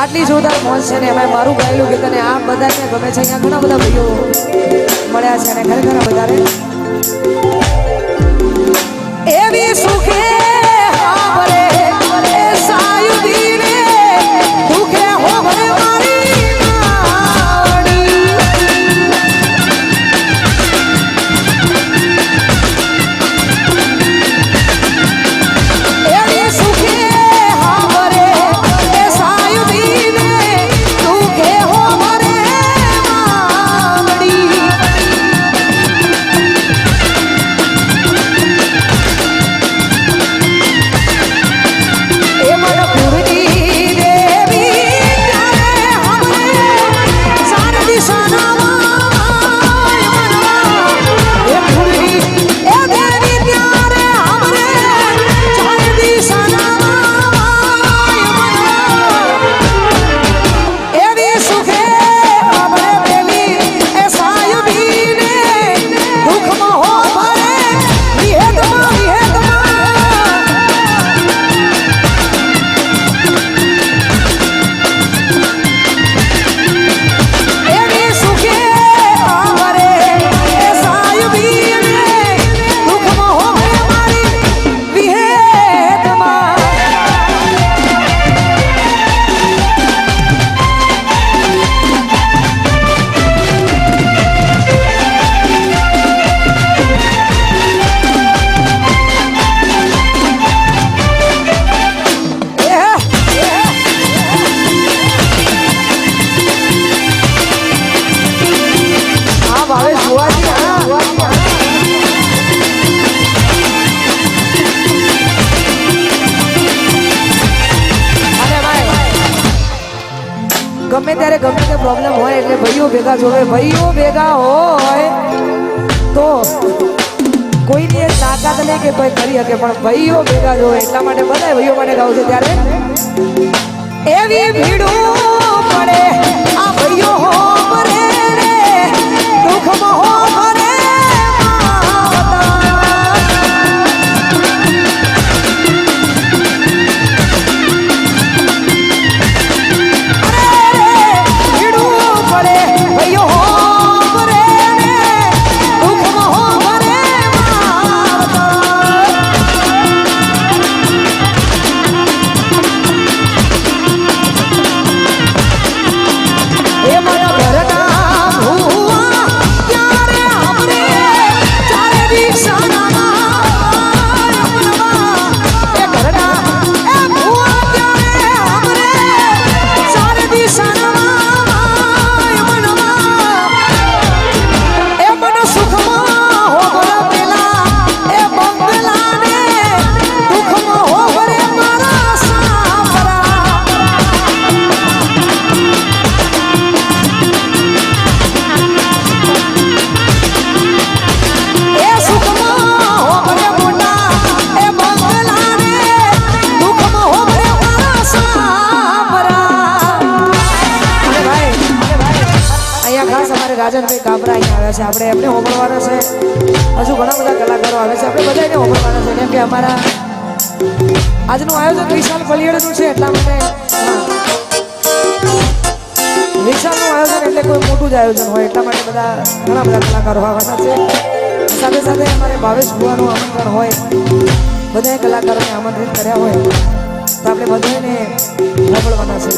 આટલી જોરદાર મોજ છે ને એમાં મારું ગાયેલું ગીત અને આ બધાને ગમે છે. અહીંયા ઘણા બધા ભાઈઓ મળ્યા છે અને ખરેખર વધારે એવી સુખે હાવરે સાયુદીને દુખે હોવરે મારી ગમે ત્યારે ગમે તે પ્રોબ્લેમ હોય એટલે ભાઈઓ ભેગા જોવે. ભાઈઓ ભેગા હોય તો કોઈની એક તાકાત નહીં કે કોઈ કરી શકે પણ ભાઈઓ ભેગા જોવે એટલા માટે બધા ભાઈઓ માટે ગાવ છે. ત્યારે એવી ભીડું પડે આ ભાઈઓ હો મરે રે દુઃખમાં હો મરે રાજનભાઈ કાબરા અહીંયા આવ્યા છે. આપણે એમને હોંભળવાના છે. હજુ ઘણા બધા કલાકારો આવે છે. આપણે બધાને હોંભળવાના છે કેમ કે અમારા આજનું આયોજન વિશાલ ફલિયડનું છે એટલા માટે વિશાલનું આયોજન એટલે કોઈ મોટું જ આયોજન હોય એટલા માટે બધા ઘણા બધા કલાકારો આવવાના છે. સાથે સાથે અમારે ભાવેશ ભુવાનું આમંત્રણ હોય બધા કલાકારોને આમંત્રિત કર્યા હોય તો આપણે બધાને હોંભળવાના છે.